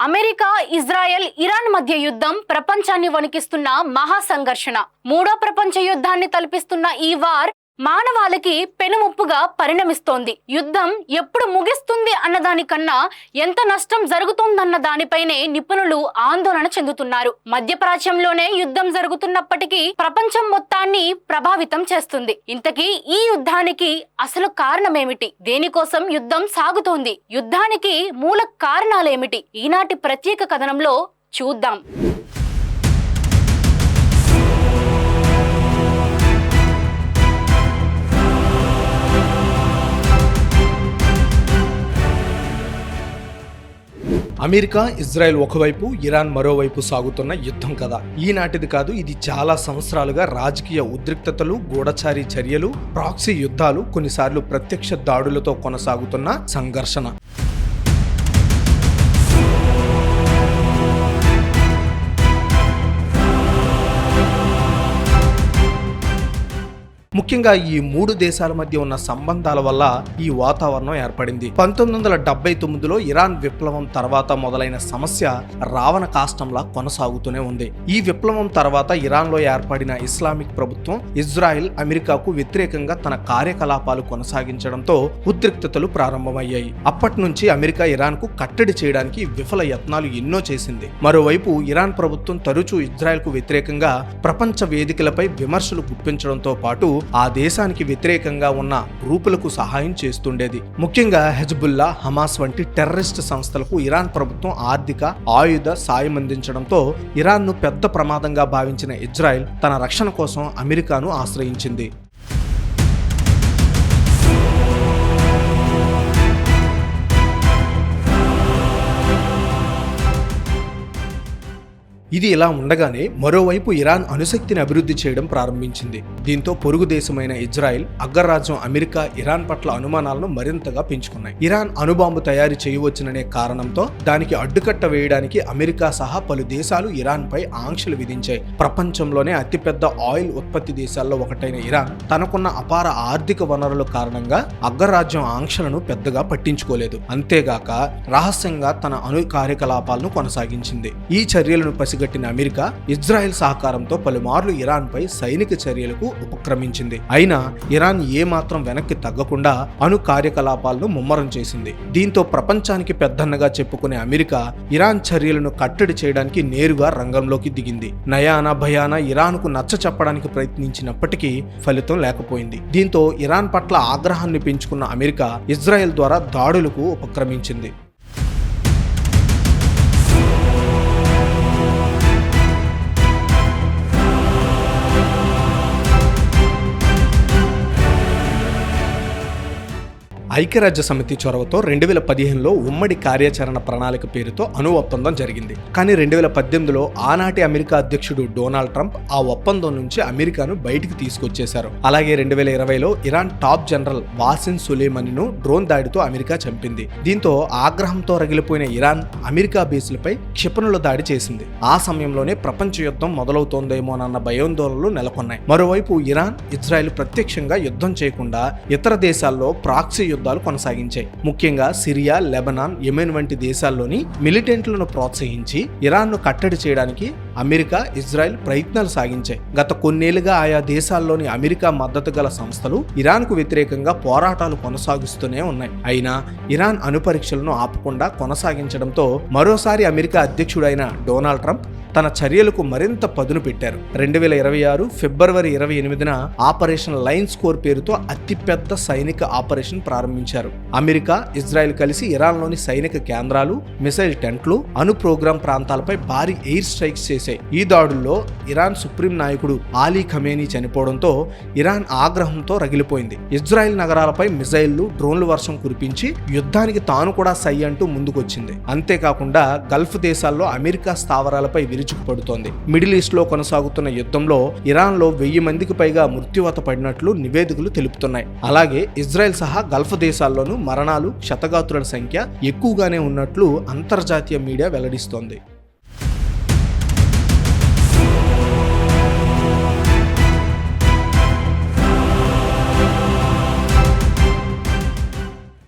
America, Israel, Iran మధ్య యుద్ధం ప్రపంచాన్ని వణికిస్తున్న మహా సంఘర్షణ. మూడో ప్రపంచ యుద్ధాన్ని తలపిస్తున్న ఈ వార్ మానవాళికి పెనుముప్పుగా పరిణమిస్తోంది. యుద్ధం ఎప్పుడు ముగిస్తుంది అన్నదానికన్నా ఎంత నష్టం జరుగుతుందన్న దానిపైనే నిపుణులు ఆందోళన చెందుతున్నారు. మధ్యప్రాచ్యంలోనే యుద్ధం జరుగుతున్నప్పటికీ ప్రపంచం మొత్తాన్ని ప్రభావితం చేస్తుంది. ఇంతకీ ఈ యుద్ధానికి అసలు కారణమేమిటి? దేనికోసం యుద్ధం సాగుతోంది? యుద్ధానికి మూల కారణాలేమిటి? ఈనాటి ప్రత్యేక కథనంలో చూద్దాం. అమెరికా, ఇజ్రాయెల్ ఒకవైపు, ఇరాన్ మరోవైపు సాగుతున్న యుద్ధం కదా ఈనాటిది కాదు. ఇది చాలా సంవత్సరాలుగా రాజకీయ ఉద్రిక్తతలు, గూఢచారి చర్యలు, ప్రాక్సీ యుద్ధాలు, కొన్నిసార్లు ప్రత్యక్ష దాడులతో కొనసాగుతున్న సంఘర్షణ. ముఖ్యంగా ఈ మూడు దేశాల మధ్య ఉన్న సంబంధాల వల్ల ఈ వాతావరణం ఏర్పడింది. 1979లో ఇరాన్ విప్లవం తర్వాత మొదలైన సమస్య రావణ కాష్టంలా కొనసాగుతూనే ఉంది. ఈ విప్లవం తర్వాత ఇరాన్లో ఏర్పడిన ఇస్లామిక్ ప్రభుత్వం ఇజ్రాయెల్, అమెరికాకు వ్యతిరేకంగా తన కార్యకలాపాలు కొనసాగించడంతో ఉద్రిక్తతలు ప్రారంభమయ్యాయి. అప్పటి నుంచి అమెరికా ఇరాన్కు కట్టడి చేయడానికి విఫల యత్నాలు ఎన్నో చేసింది. మరోవైపు ఇరాన్ ప్రభుత్వం తరచూ ఇజ్రాయెల్కు వ్యతిరేకంగా ప్రపంచ వేదికలపై విమర్శలు గుప్పించడంతో పాటు ఆ దేశానికి వ్యతిరేకంగా ఉన్న గ్రూపులకు సహాయం చేస్తుండేది. ముఖ్యంగా హెజ్బుల్లా, హమాస్ వంటి టెర్రరిస్ట్ సంస్థలకు ఇరాన్ ప్రభుత్వం ఆర్థిక, ఆయుధ సాయం అందించడంతో ఇరాన్ను పెద్ద ప్రమాదంగా భావించిన ఇజ్రాయెల్ తన రక్షణ కోసం అమెరికాను ఆశ్రయించింది. ఇది ఇలా ఉండగానే మరోవైపు ఇరాన్ అణుశక్తిని అభివృద్ధి చేయడం ప్రారంభించింది. దీంతో పొరుగు దేశమైన ఇజ్రాయెల్, అగ్రరాజ్యం అమెరికా ఇరాన్ పట్ల అనుమానాలను మరింతగా పెంచుకున్నాయి. ఇరాన్ అణుబాంబు తయారు చేయవచ్చుననే కారణంతో దానికి అడ్డుకట్ట వేయడానికి అమెరికా సహా పలు దేశాలు ఇరాన్ పై ఆంక్షలు విధించాయి. ప్రపంచంలోనే అతిపెద్ద ఆయిల్ ఉత్పత్తి దేశాల్లో ఒకటైన ఇరాన్ తనకున్న అపార ఆర్థిక వనరుల కారణంగా అగ్రరాజ్యం ఆంక్షలను పెద్దగా పట్టించుకోలేదు. అంతేగాక రహస్యంగా తన అణు కార్యకలాపాలను కొనసాగించింది. ఈ చర్యలను పసిగట్టిన అమెరికా ఇజ్రాయెల్ సహకారంతో పలుమార్లు ఇరాన్ పై సైనిక చర్యలకు ఉపక్రమించింది. అయినా ఇరాన్ ఏమాత్రం వెనక్కి తగ్గకుండా అణు కార్యకలాపాలను ముమ్మరం చేసింది. దీంతో ప్రపంచానికి పెద్దన్నగా చెప్పుకునే అమెరికా ఇరాన్ చర్యలను కట్టడి చేయడానికి నేరుగా రంగంలోకి దిగింది. నయానా భయానా ఇరాన్కు నచ్చ చెప్పడానికి ప్రయత్నించినప్పటికీ ఫలితం లేకపోయింది. దీంతో ఇరాన్ పట్ల ఆగ్రహాన్ని పెంచుకున్న అమెరికా ఇజ్రాయెల్ ద్వారా దాడులకు ఉపక్రమించింది. ఐక్యరాజ్య సమితి చొరవతో 2015లో ఉమ్మడి కార్యాచరణ ప్రణాళిక పేరుతో అణు ఒప్పందం జరిగింది. కానీ 2018లో ఆనాటి అమెరికా అధ్యక్షుడు డొనాల్డ్ ట్రంప్ ఆ ఒప్పందం నుంచి అమెరికాను బయటికి తీసుకొచ్చేశారు. అలాగే 2020లో ఇరాన్ టాప్ జనరల్ వాసిన్ సులేమనీను డ్రోన్ దాడితో అమెరికా చంపింది. దీంతో ఆగ్రహంతో రగిలిపోయిన ఇరాన్ అమెరికా బేస్లపై క్షిపణుల దాడి చేసింది. ఆ సమయంలోనే ప్రపంచ యుద్ధం మొదలవుతోందేమోనన్న భయాందోళనలు నెలకొన్నాయి. మరోవైపు ఇరాన్, ఇజ్రాయెల్ ప్రత్యక్షంగా యుద్ధం చేయకుండా ఇతర దేశాల్లో ప్రాక్సీ యుద్ధాలు కొనసాగించాయి. ముఖ్యంగా సిరియా, లెబనాన్, యెమెన్ వంటి దేశాల్లోని మిలిటెంట్లను ప్రోత్సహించి ఇరాన్ను కట్టడి చేయడానికి అమెరికా, ఇజ్రాయెల్ ప్రయత్నాలు సాగించాయి. గత కొన్నేళ్లుగా ఆయా దేశాల్లోని అమెరికా మద్దతు గల సంస్థలు ఇరాన్కు వ్యతిరేకంగా పోరాటాలు కొనసాగిస్తూనే ఉన్నాయి. అయినా ఇరాన్ అణు పరీక్షలను ఆపకుండా కొనసాగించడంతో మరోసారి అమెరికా అధ్యక్షుడైన డొనాల్డ్ ట్రంప్ తన చర్యలకు మరింత పదును పెట్టారు. 2026 ఫిబ్రవరి 28న ఆపరేషన్ లైన్ స్కోర్ పేరుతో అతిపెద్ద సైనిక ఆపరేషన్ ప్రారంభించారు. అమెరికా, ఇజ్రాయెల్ కలిసి ఇరాన్లోని సైనిక కేంద్రాలు, మిసైల్ టెంట్లు, అణు ప్రోగ్రాం ప్రాంతాలపై భారీ ఎయిర్ స్ట్రైక్స్ చేశాయి. ఈ దాడుల్లో ఇరాన్ సుప్రీం నాయకుడు ఆలీ ఖమేనీ చనిపోవడంతో ఇరాన్ ఆగ్రహంతో రగిలిపోయింది. ఇజ్రాయెల్ నగరాలపై మిసైళ్లు, డ్రోన్ల వర్షం కురిపించి యుద్ధానికి తాను కూడా సై అంటూ ముందుకొచ్చింది. అంతేకాకుండా గల్ఫ్ దేశాల్లో అమెరికా స్థావరాలపై విరుచుకుపడుతోంది. మిడిల్ ఈస్ట్ లో కొనసాగుతున్న యుద్ధంలో ఇరాన్ లో 1000 మందికి పైగా మృత్యువాత పడినట్లు నివేదికలు తెలుపుతున్నాయి. అలాగే ఇజ్రాయెల్ సహా గల్ఫ్ దేశాల్లోనూ మరణాలు, క్షతగాత్రుల సంఖ్య ఎక్కువగానే ఉన్నట్లు అంతర్జాతీయ మీడియా వెల్లడిస్తోంది.